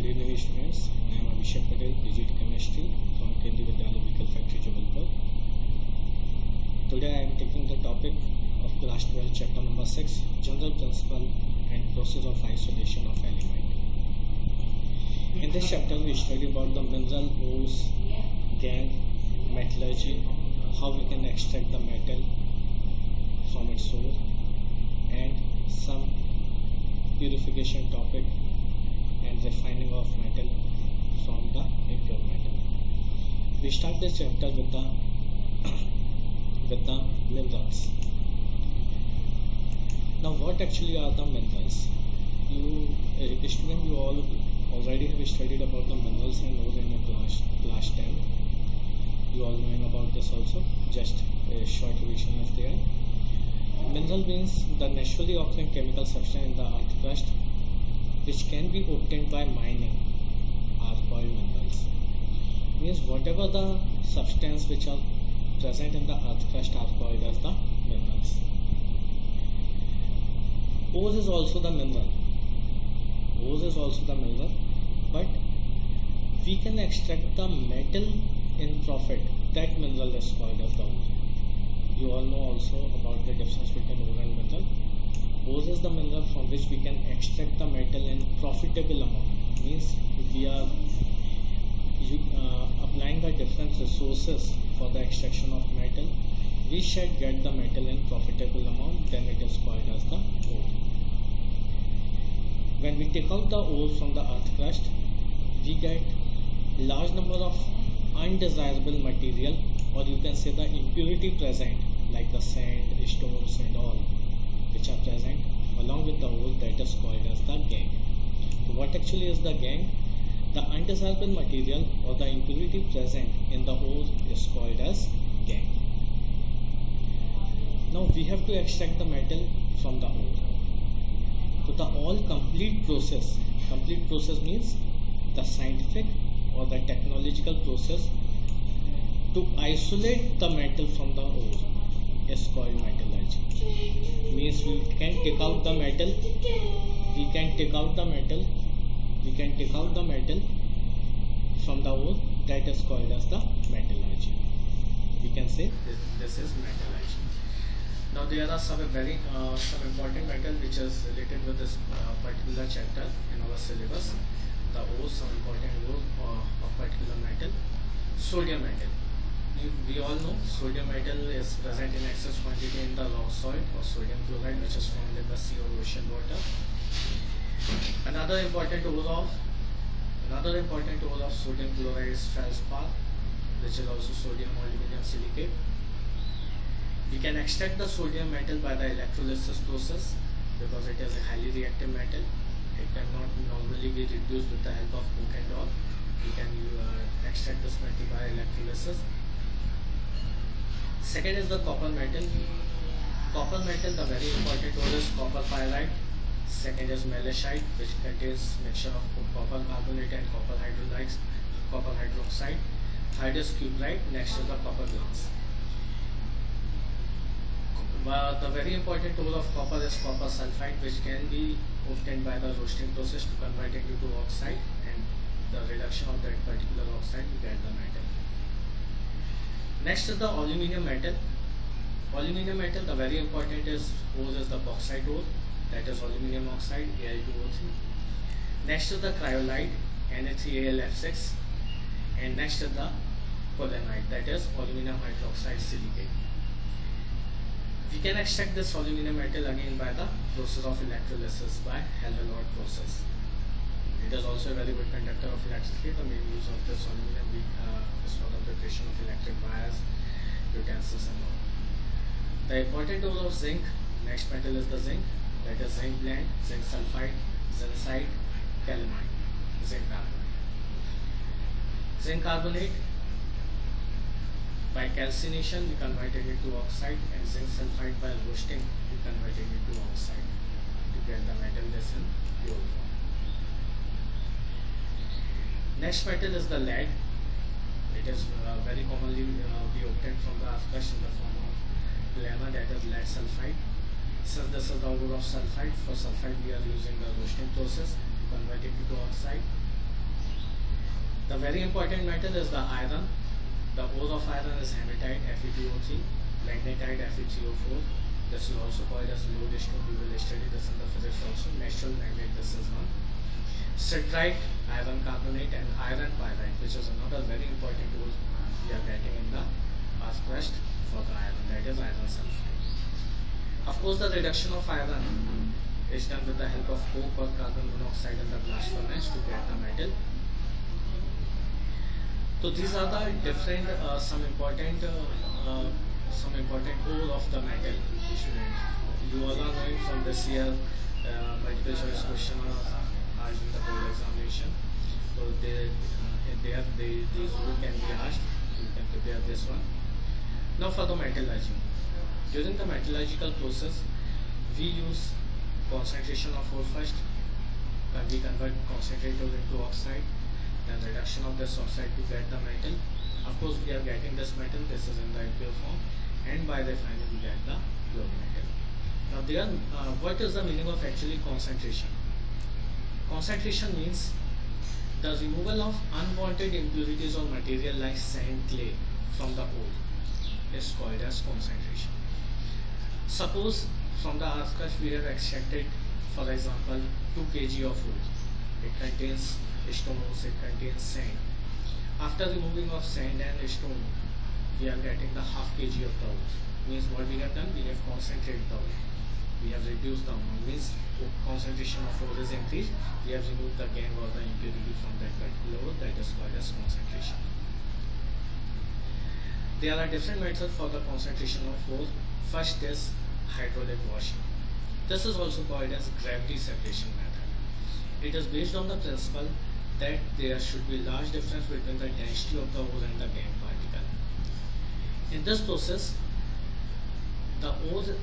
Good evening students, I am Abhishek Patel, PGT Chemistry from Kendriya Vidyalaya Vehicle Factory Jabalpur. Today I am taking the topic of class 12 chapter number 6, General Principle and Process of Isolation of Element. In this chapter we study about the mineral, ores, gangue, metallurgy, how we can extract the metal from its ore, and some purification topic and refining of metal from the impure metal. We start this chapter with the minerals. Now, what actually are the minerals? You all already have studied about the minerals and ore in your class 10. You all knowing about this also. Just a short revision is there. Mineral means the naturally occurring chemical substance in the earth crust, which can be obtained by mining, are called minerals. Means whatever the substance which are present in the earth crust are called as the minerals. Ore is also the mineral. But we can extract the metal in profit. That mineral is called as the ore. You all know also about the difference between ore and mineral. Ore is the mineral from which we can extract the metal in profitable amount. Means we are applying the different resources for the extraction of metal. We should get the metal in profitable amount, then it is called as the ore. When we take out the ore from the earth crust, we get large number of undesirable material, or you can say the impurity present, like the sand, stones and all, which are present along with the ore, that is called as the gangue. So what actually is the gangue? The undesirable material or the impurity present in the ore is called as gangue. Now we have to extract the metal from the ore. So the complete process means the scientific or the technological process to isolate the metal from the ore is called metallurgy. Means we can take out the metal from the ore, that is called as the metallurgy. We can say this is metallurgy. Now there are some important metal which is related with this particular chapter in our syllabus. The ore, some important ore of particular metal. Sodium metal. We all know sodium metal is present in excess quantity in the raw soil, or sodium chloride, which is found in the sea or ocean water. Another important ore of sodium chloride is feldspar, which is also sodium aluminum silicate. We can extract the sodium metal by the electrolysis process because it is a highly reactive metal. It cannot normally be reduced with the help of coke and all. We can extract this metal by electrolysis. Second is the copper metal. Copper metal, the very important ore is copper pyrite. Second is malachite, which contains mixture of copper carbonate and copper hydroxide. Third is cuprite. Next is the copper glass. The very important ore of copper is copper sulfide, which can be obtained by the roasting process to convert it into oxide, and the reduction of that particular oxide we get the metal. Next is the aluminium metal. Aluminium metal, the very important ore is the bauxite ore, that is aluminium oxide, Al2O3. Next is the cryolite, Na3Al(F6), and next is the polyamide, that is aluminum hydroxide silicate. We can extract this aluminum metal again by the process of electrolysis by Heller-Lord process. It is also a very good conductor of electricity. The main use of this aluminum is for the preparation of electric wires, utensils and all. The important ore of zinc, next metal is the zinc, that is zinc blende, zinc sulfide, zincite, calamine, zinc carbonate. Zinc carbonate, by calcination we convert it into oxide, and zinc sulfide by roasting we convert it into oxide to get the metal this in pure form. Next metal is the lead. It is very commonly be obtained from the earth crust in the form of plana, that is lead sulfide. Since this is the ore of sulfide, for sulfide we are using the roasting process to convert it into oxide. The very important metal is the iron. The ore of iron is hematite Fe2O3, magnetite Fe3O4. This is also called as lodestone. We will study this in the physics also. Natural magnet, this is one. Citrite, iron carbonate, and iron pyrite, which is another very important ore we are getting in the earth crust for the iron, that is iron sulfide. Of course, the reduction of iron is done with the help of coke or carbon monoxide in the blast furnace to get the metal. So these are the different some important ore of the metal. You all are knowing from this year multiple choice question are in the board examination. So these ore can be asked. You can prepare this one. Now for the metallurgy. During the metallurgical process, we use concentration of ore first. We convert concentrate ore into oxide. Then reduction of this oxide to get the metal. Of course, we are getting this metal. This is in the impure form, and by refining we get the pure metal. Now, what is the meaning of actually concentration? Concentration means the removal of unwanted impurities or material like sand, clay from the ore is called as concentration. Suppose from the earth crust we have extracted, for example, 2 kg of ore. It contains stones, it contains sand. After removing of sand and stone, we are getting the half kg of the ore. Means what we have done? We have concentrated the ore. We have reduced the amount. Means concentration of ore is increased. We have removed the gangue or the impurity from that particular ore. That is called as concentration. There are different methods for the concentration of ore. First is hydraulic washing. This is also called as gravity separation method. It is based on the principle that there should be large difference between the density of the ore and the gangue particle. In this process, the ore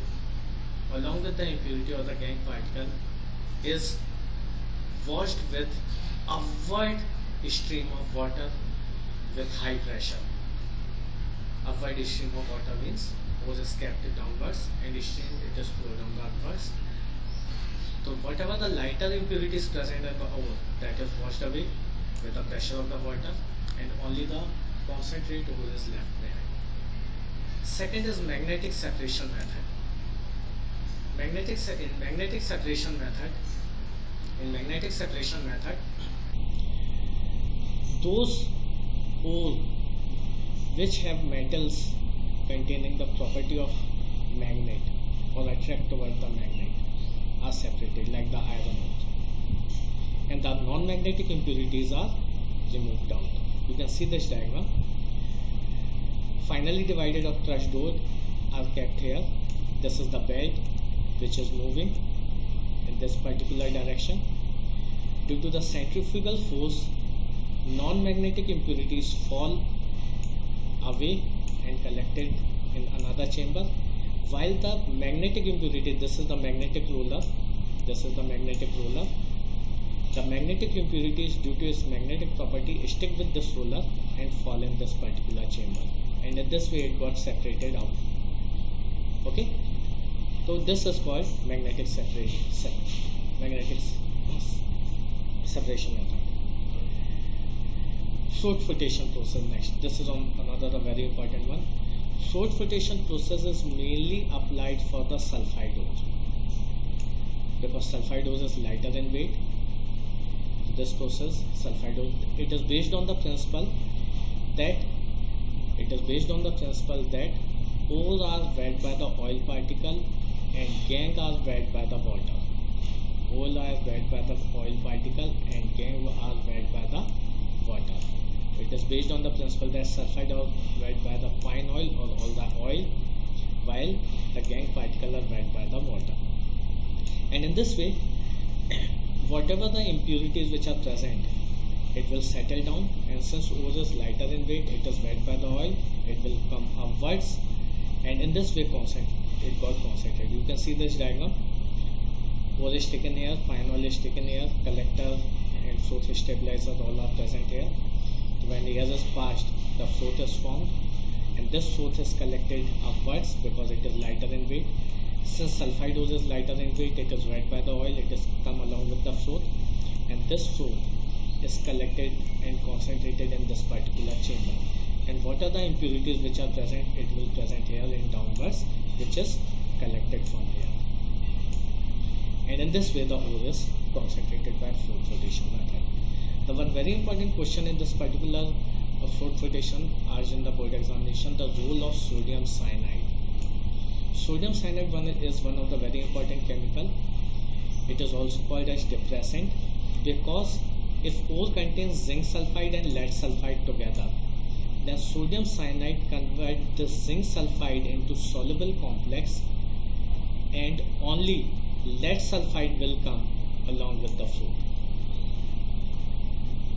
along with the impurity or the gangue particle is washed with upward stream of water with high pressure. Upward stream of water means ore is kept downwards and stream it is flowed downwards. So whatever the lighter impurities present in the ore, that is washed away with the pressure of the water, and only the concentrate ore is left behind. Second is magnetic separation method. In magnetic separation method, those ore which have metals containing the property of magnet or attract toward the magnet are separated, like the iron ore, and the non-magnetic impurities are removed out. You can see this diagram. Finally divided of crushed ore are kept here. This is the belt which is moving in this particular direction. Due to the centrifugal force, non-magnetic impurities fall away and collected in another chamber, while the magnetic impurity, this is the magnetic roller, the magnetic impurities due to its magnetic property stick with this roller and fall in this particular chamber, and in this way it got separated out. Okay, so this is called magnetic separation method. Sword flotation process next. This is another very important one. Sword flotation process is mainly applied for the sulfide ore, because sulfide ore is lighter in weight. This process, sulfide ore, it is based on the principle that ore are wet by the oil particle and gangue are wet by the water. Ore are wet by the oil particle and gangue are wet by the water. It is based on the principle that sulfide are wet by the fine oil or all the oil, while the gangue particle are wet by the water. And in this way, whatever the impurities which are present, it will settle down, and since ore is lighter in weight, it is wet by the oil, it will come upwards, and in this way it got concentrated. You can see this diagram. Ore is taken here, fine oil is taken here, collector and float stabilizer all are present here. When air is passed, the float is formed, and this float is collected upwards because it is lighter in weight. Since sulfide is lighter in weight, it is wet by the oil, it is come along with the float, and this float is collected and concentrated in this particular chamber. And what are the impurities which are present? It will present here in downwards, which is collected from here. And in this way the ore is concentrated by float flotation method. The one very important question in this particular float flotation asked in the board examination, the role of sodium cyanide. Sodium cyanide is one of the very important chemical. It is also called as depressant, because if ore contains zinc sulfide and lead sulfide together, then sodium cyanide converts the zinc sulfide into soluble complex, and only lead sulfide will come along with the fluid.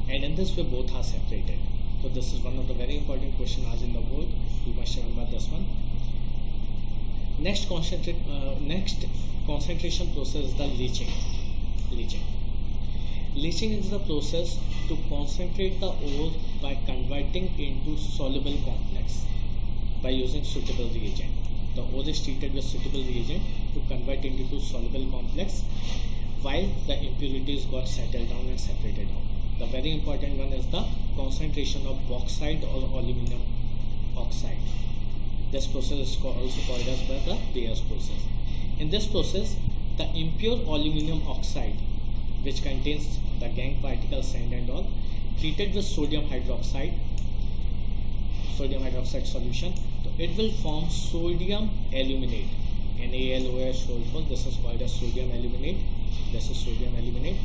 And in this way both are separated. So this is one of the very important questions asked in the board. You must remember this one. Next concentration process is the leaching. Leaching is the process to concentrate the ore by converting into soluble complex by using suitable reagent. The ore is treated with suitable reagent to convert it into soluble complex, while the impurities got settled down and separated out. The very important one is the concentration of bauxite or aluminum oxide. This process is also called as the Bayes process. In this process, the impure aluminum oxide, which contains the gangue particles, sand and all, treated with sodium hydroxide solution, so it will form sodium aluminate, NaLOH whole. This is called as sodium aluminate. This is sodium aluminate.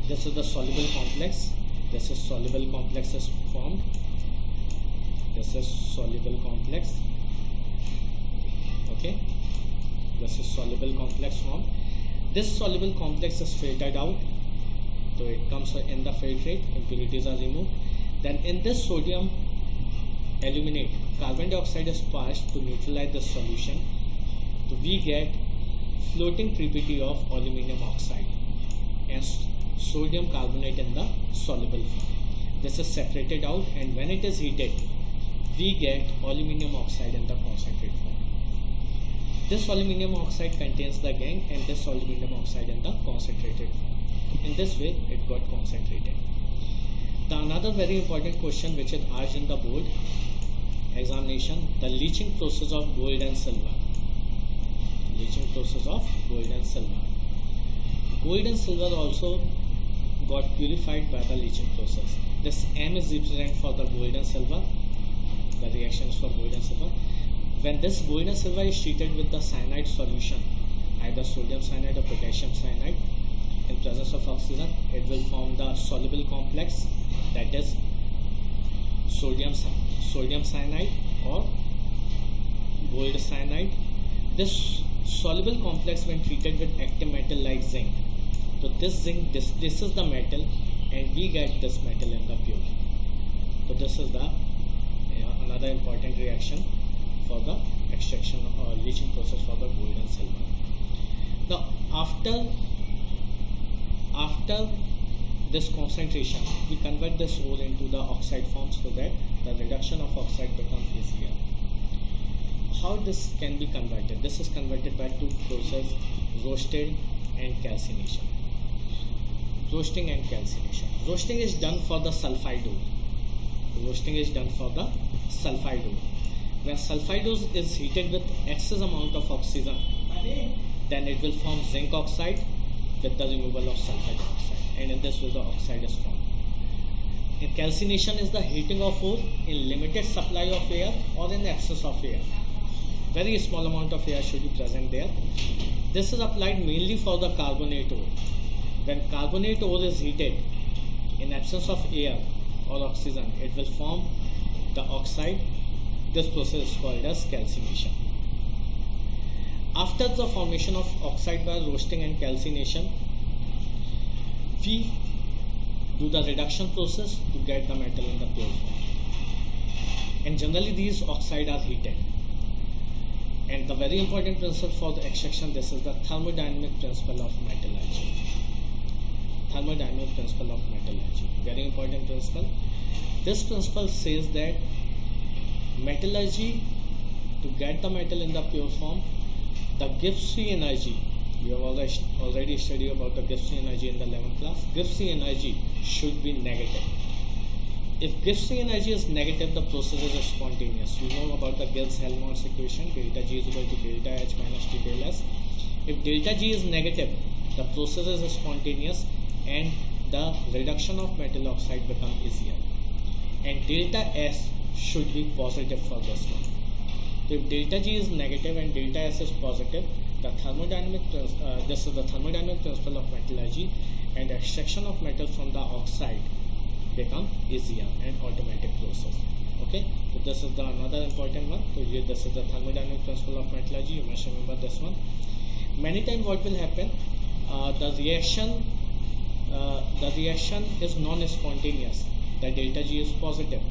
This is the soluble complex. This is soluble complex is formed. This is soluble complex. Okay. This is soluble complex formed. This soluble complex is filtered out. So it comes in the filtrate. Impurities are removed. Then in this sodium aluminate, carbon dioxide is passed to neutralize the solution. So we get floating precipitate of aluminum oxide and sodium carbonate in the soluble form. This is separated out, and when it is heated, we get aluminum oxide in the concentrate form. This aluminum oxide contains the gangue, and this aluminum oxide in the concentrated form. In this way, it got concentrated. The another very important question which is asked in the board examination, the leaching process of gold and silver. Leaching process of gold and silver. Gold and silver also got purified by the leaching process. This M is represent for the gold and silver. The reactions for gold and silver. When this gold and silver is treated with the cyanide solution, either sodium cyanide or potassium cyanide, in presence of oxygen, it will form the soluble complex, that is sodium cyanide or gold cyanide. This soluble complex, when treated with active metal like zinc, so this zinc displaces the metal and we get this metal in the pure. So this is the another important reaction for the extraction or leaching process for the gold and silver. Now after this concentration, we convert this ore into the oxide form so that the reduction of oxide becomes easier. How this can be converted? This is converted by two processes, roasting and calcination. Roasting and calcination. Roasting is done for the sulfide ore. Roasting is done for the sulfide ore. When sulfide ore is heated with excess amount of oxygen, then it will form zinc oxide with the removal of sulfide oxide, and in this way the oxide is formed. And calcination is the heating of ore in limited supply of air or in absence of air. Very small amount of air should be present there. This is applied mainly for the carbonate ore. When carbonate ore is heated in absence of air or oxygen, it will form the oxide. This process is called as calcination. After the formation of oxide by roasting and calcination, we do the reduction process to get the metal in the pure form. And generally these oxides are heated. And the very important principle for the extraction, this is the thermodynamic principle of metallurgy. Thermodynamic principle of metallurgy. Very important principle. This principle says that metallurgy, to get the metal in the pure form, the Gibbs free energy We have already studied about the Gibbs energy in the 11th class. Gibbs energy should be negative. If Gibbs energy is negative, the process is spontaneous. You know about the Gibbs-Helmholtz equation, delta G is equal to delta H minus T del S. If delta G is negative, the process is spontaneous and the reduction of metal oxide becomes easier. And delta S should be positive for this one. If delta G is negative and delta S is positive, the this is the thermodynamic principle of metallurgy, and extraction of metal from the oxide become easier and automatic process. Okay, so this is the another important one. So here this is the thermodynamic principle of metallurgy. You must remember this one. Many times what will happen, the reaction is non-spontaneous. The delta G is positive.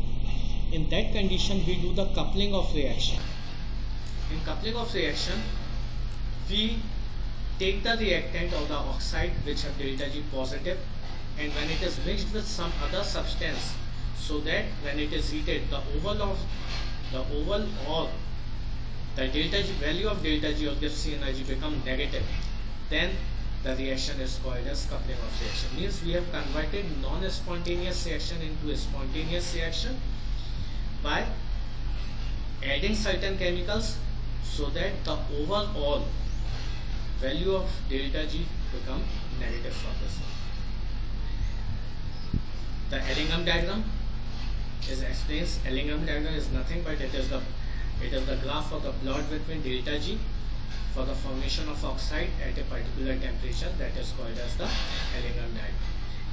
In that condition, we do the coupling of reaction. In coupling of reaction, we take the reactant of the oxide which have delta G positive, and when it is mixed with some other substance, so that when it is heated, the delta G value of delta G or Gibbs energy become negative, then the reaction is called as coupling of reaction. Means we have converted non-spontaneous reaction into a spontaneous reaction by adding certain chemicals, so that the overall value of delta G become negative for this. The Ellingham diagram explains. Ellingham diagram is nothing but it is the graph of the plot between delta G for the formation of oxide at a particular temperature, that is called as the Ellingham diagram.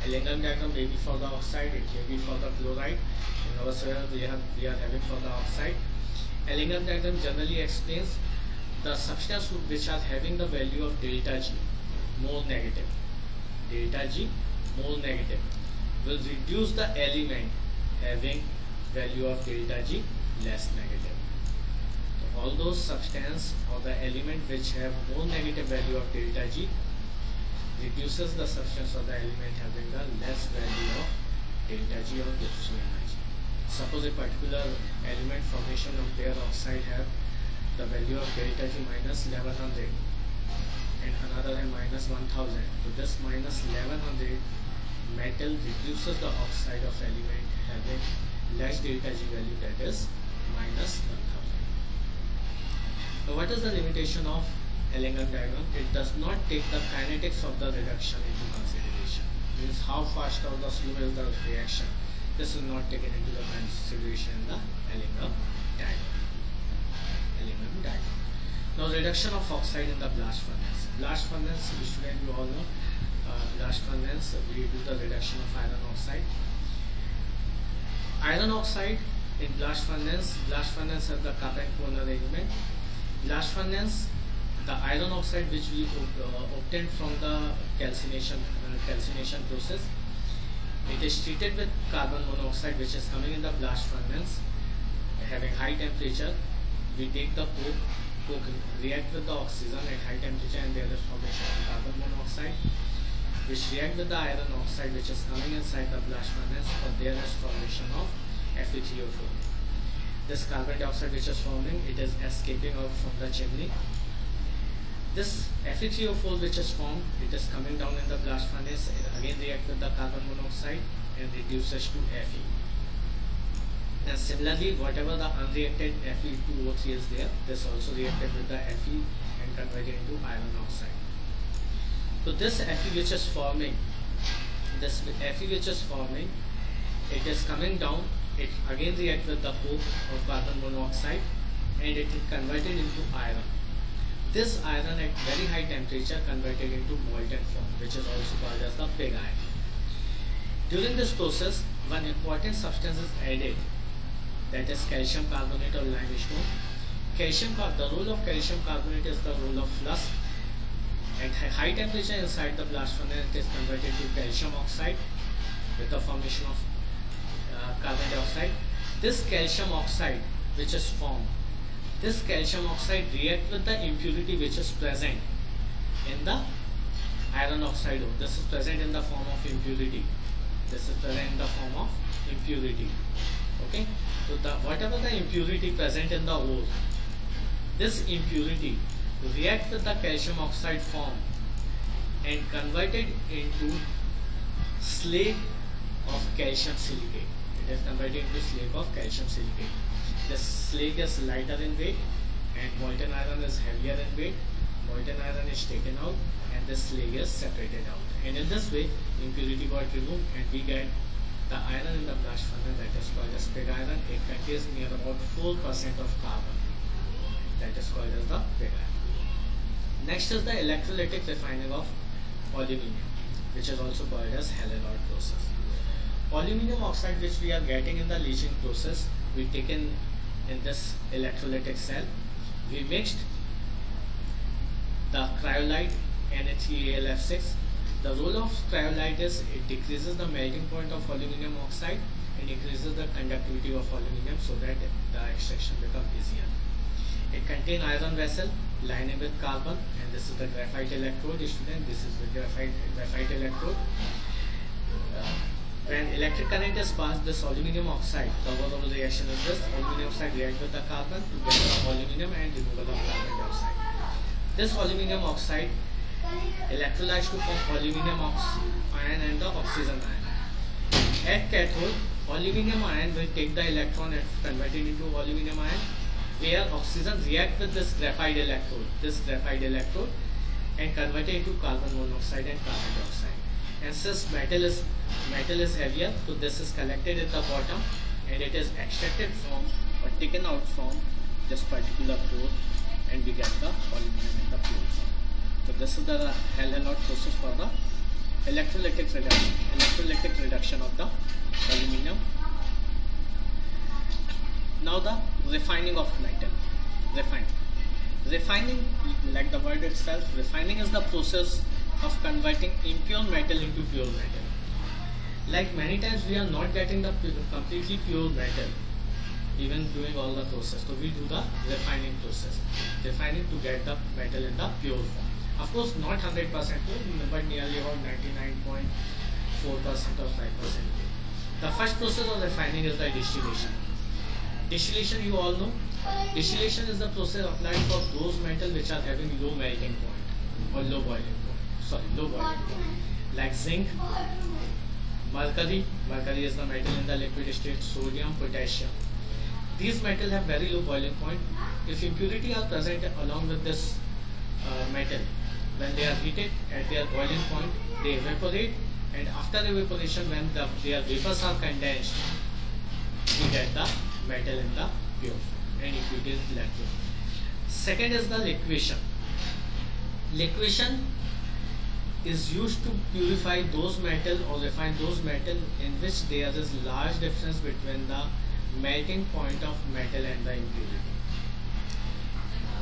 Ellingham diagram may be for the oxide, it may be for the chloride. In our scenario we are having for the oxide. Ellingham diagram generally explains the substance which are having the value of delta G more negative. Delta G more negative will reduce the element having value of delta G less negative. So all those substance or the element which have more negative value of delta G reduces the substance or the element having the less value of delta G or Gibbs energy. Suppose a particular element formation of their oxide have the value of delta G minus 1100 and another have minus 1000. So this minus 1100 metal reduces the oxide of element having less delta G value, that is minus 1000. So what is the limitation of Ellingham diagram? It does not take the kinetics of the reduction into consideration. Means how fast or the slow is the reaction. This is not taken into the consideration in the Ellingham diagram. Now reduction of oxide in the blast furnace. Blast furnace, which you all know. Blast furnace, we do the reduction of iron oxide. Iron oxide in blast furnace has the carbon cone arrangement. Blast furnace, the iron oxide which we obtained from the calcination process, it is treated with carbon monoxide which is coming in the blast furnace having high temperature. We take the coke react with the oxygen at high temperature, and there is formation of carbon monoxide which react with the iron oxide which is coming inside the blast furnace, but there is formation of Fe3O4. This carbon dioxide which is forming, it is escaping out from the chimney. This Fe3O4 which is formed, it is coming down in the blast furnace, it again react with the carbon monoxide and reduces to Fe. And similarly, whatever the unreacted Fe2O3 is there, this also reacted with the Fe and converted into iron oxide. So this Fe which is forming, it is coming down, it again reacts with the coke of carbon monoxide and it is converted into iron. This iron at very high temperature converted into molten form, which is also called as the pig iron. During this process, one important substance is added, that is calcium carbonate or limestone. The role of calcium carbonate is the role of flux. At high temperature inside the blast furnace, it is converted to calcium oxide with the formation of carbon dioxide. This calcium oxide which is formed, this calcium oxide reacts with the impurity which is present in the iron oxide ore. This is present in the form of impurity. Okay, so whatever the impurity present in the ore, this impurity reacts with the calcium oxide form and converted into slag of calcium silicate. It is converted into slag of calcium silicate. The slag is lighter in weight and molten iron is heavier in weight. Molten iron is taken out and the slag is separated out. And in this way, impurity got removed and we get the iron in the blast furnace, that is called as pig iron. It contains near about 4% of carbon. That is called as the pig iron. Next is the electrolytic refining of aluminium, which is also called as Hallenrod process. Aluminium oxide, which we are getting in the leaching process, we taken in this electrolytic cell. We mixed the cryolite NaCl(Al(F)6. The role of cryolite is it decreases the melting point of aluminium oxide and increases the conductivity of aluminium so that the extraction becomes easier. It contains iron vessel lining with carbon, and this is the graphite electrode. Student, this is the graphite electrode. When electric current is passed, this aluminium oxide, the overall reaction is this: aluminium oxide reacts with the carbon to get the aluminium and removal of carbon dioxide. This aluminium oxide electrolyzed to form aluminium ion and the oxygen ion. At cathode, aluminium ion will take the electron and convert it into aluminium ion, where oxygen react with this graphite electrode and convert it into carbon monoxide and carbon dioxide. And since metal is heavier, so this is collected at the bottom and it is extracted from or taken out from this particular pore, and we get the aluminium in the pure form. So this is the Hallenrod process for the electrolytic reduction of the aluminium. Now the refining of metal. Refining, like the word itself, refining is the process of converting impure metal into pure metal. Like many times we are not getting the completely pure metal even doing all the process, so we do the refining process, refining to get the metal in the pure form. Of course not 100% pure, but nearly about 99.4% or 5%. The first process of refining is the distillation. Distillation, you all know, distillation is the process applied for those metals which are having low melting point or low boiling point, like zinc, mercury is the metal in the liquid state, sodium, potassium. These metals have very low boiling point. If impurity are present along with this metal, when they are heated at their boiling point, they evaporate, and after evaporation, when their vapors are condensed, we get the metal in the pure form and impurity is left with. Second is the liquefaction. Liquefaction is used to purify those metal or refine those metal in which there is large difference between the melting point of metal and the impurity.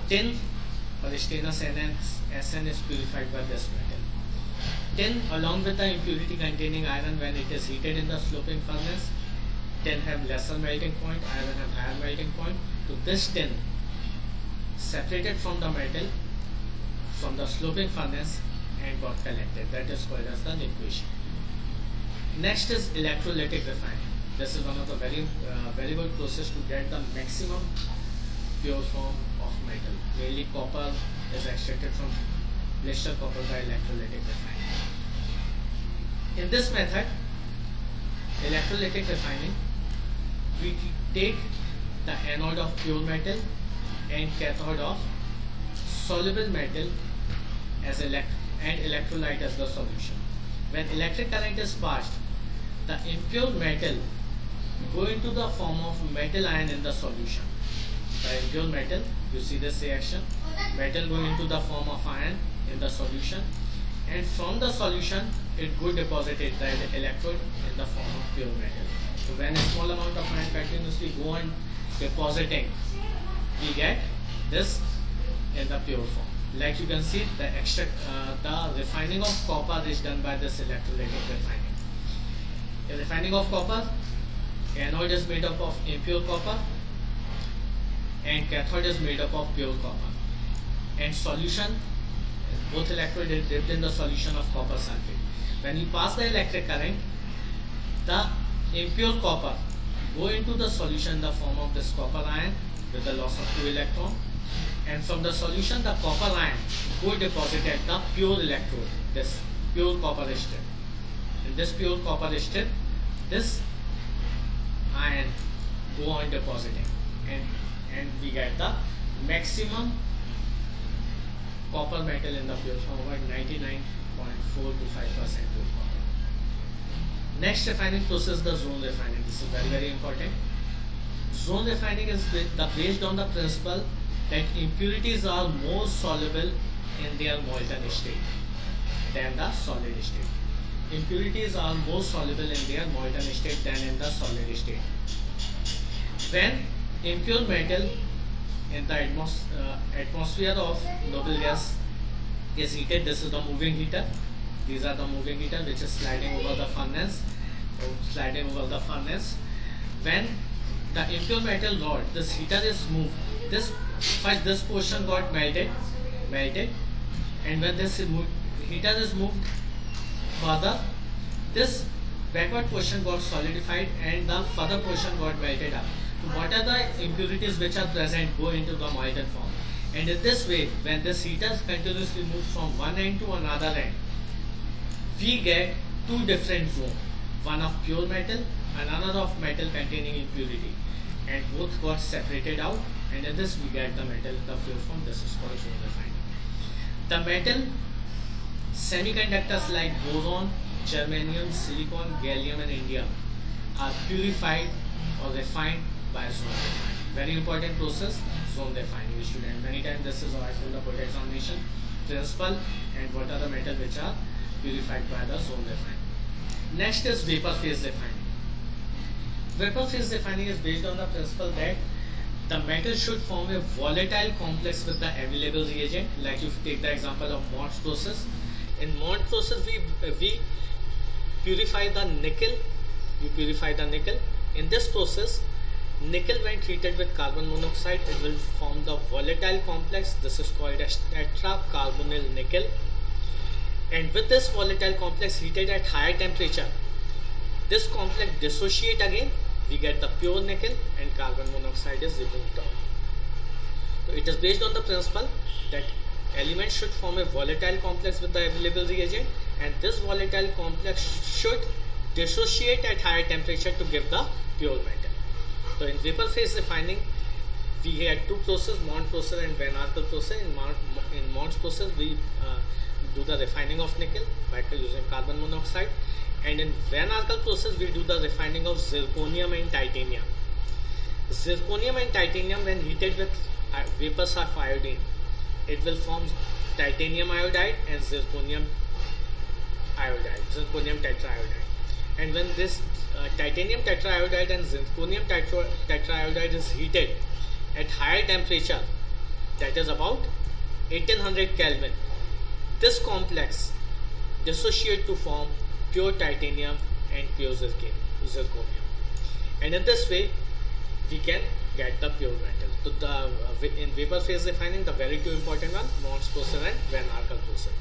Tin or stainless SN is purified by this metal. Tin, along with the impurity containing iron, when it is heated in the sloping furnace, tin have lesser melting point, iron have higher melting point. So this tin separated from the metal from the sloping furnace and got collected. That is called as the liquefaction. Next is electrolytic refining. This is one of the very good process to get the maximum pure form of metal. Mainly copper is extracted from blister copper by electrolytic refining. In this method, electrolytic refining, we take the anode of pure metal and cathode of soluble metal as and electrolyte as the solution. When electric current is passed, the impure metal go into the form of metal ion in the solution. The impure metal, you see this reaction, metal going into the form of ion in the solution, and from the solution it go deposited the electrode in the form of pure metal. So when a small amount of ion continuously go on depositing, we get this in the pure form. Like you can see, the refining of copper is done by this electrolytic refining. The refining of copper, anode is made up of impure copper and cathode is made up of pure copper. And solution, both electrode is dipped in the solution of copper sulfate. When you pass the electric current, the impure copper go into the solution in the form of this copper ion with the loss of 2 electrons, and from the solution the copper ion go deposit at the pure electrode, this pure copper strip. In this pure copper strip, this ion go on depositing, and we get the maximum copper metal in the pure form, about 99.425% pure copper. Next refining process, the zone refining. This is very important. Zone refining is based on the principle that impurities are more soluble in their molten state than the solid state. Impurities are more soluble in their molten state than in the solid state. When impure metal in the atmosphere of noble gas is heated, this is the moving heater. These are the moving heater which is sliding over the furnace. When the impure metal rod, this heater is moved, this portion got melted, and when this heater is moved further, this backward portion got solidified and the further portion got melted up. So what are the impurities which are present go into the molten form, and in this way, when this heater continuously moves from one end to another end, we get two different zones, one of pure metal, another of metal containing impurity, and both got separated out, and in this we get the metal in the pure form. This is called zone refining. The metal semiconductors like boron, germanium, silicon, gallium and indium are purified or refined by zone refining. Very important process, zone refining. Student, many times this is asked in the board examination, principle and what are the metals which are purified by the zone refining. Next is vapor phase refining. Vapor phase refining is based on the principle that the metal should form a volatile complex with the available reagent. Like if you take the example of Mott process. In Mott process, we purify the nickel. In this process, nickel when treated with carbon monoxide, it will form the volatile complex. This is called as tetracarbonyl nickel. And with this volatile complex heated at higher temperature, this complex dissociate again, we get the pure nickel and carbon monoxide is removed out. So it is based on the principle that elements should form a volatile complex with the available reagent, and this volatile complex should dissociate at higher temperature to give the pure metal. So in vapor phase refining, we had two processes, Mott process and Van Arkel process. In Mott's process, we do the refining of nickel by using carbon monoxide, and in Van Arkel process, we do the refining of zirconium and titanium. Zirconium and titanium, when heated with vapors of iodine, it will form titanium iodide and zirconium tetraiodide. And when this titanium tetraiodide and zirconium tetraiodide is heated at higher temperature, that is about 1800 Kelvin, this complex dissociate to form pure titanium and pure zirconium. And in this way, we can get the pure metal. So in vapor phase refining, the very two important one, Mott's process and Van Arkel process.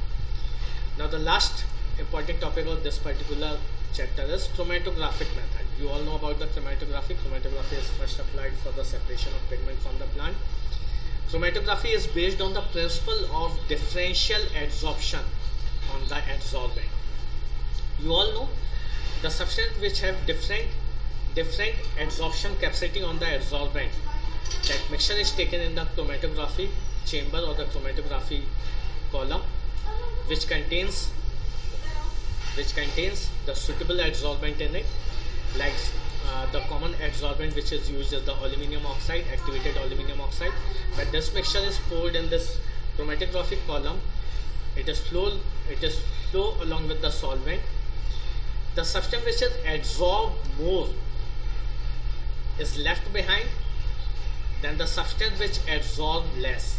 Now the last important topic of this particular chapter is chromatographic method. You all know about the chromatography. Chromatography is first applied for the separation of pigment from the plant. Chromatography is based on the principle of differential adsorption on the adsorbent. You all know the substance which have different adsorption capacity on the adsorbent. That mixture is taken in the chromatography chamber or the chromatography column, which contains the suitable adsorbent in it, like the common adsorbent which is used is the aluminium oxide, activated aluminium oxide. When this mixture is poured in this chromatographic column, it is flow along with the solvent. The substance which is adsorbed more is left behind than the substance which adsorbed less,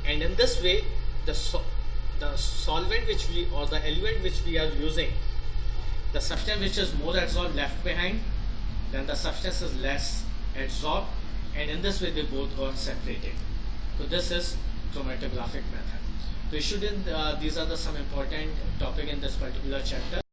and in this way the solvent which we or the element which we are using, the substance which is more adsorbed left behind, then the substance is less adsorbed, and in this way they both got separated. So this is chromatographic method. So student, these are some important topic in this particular chapter.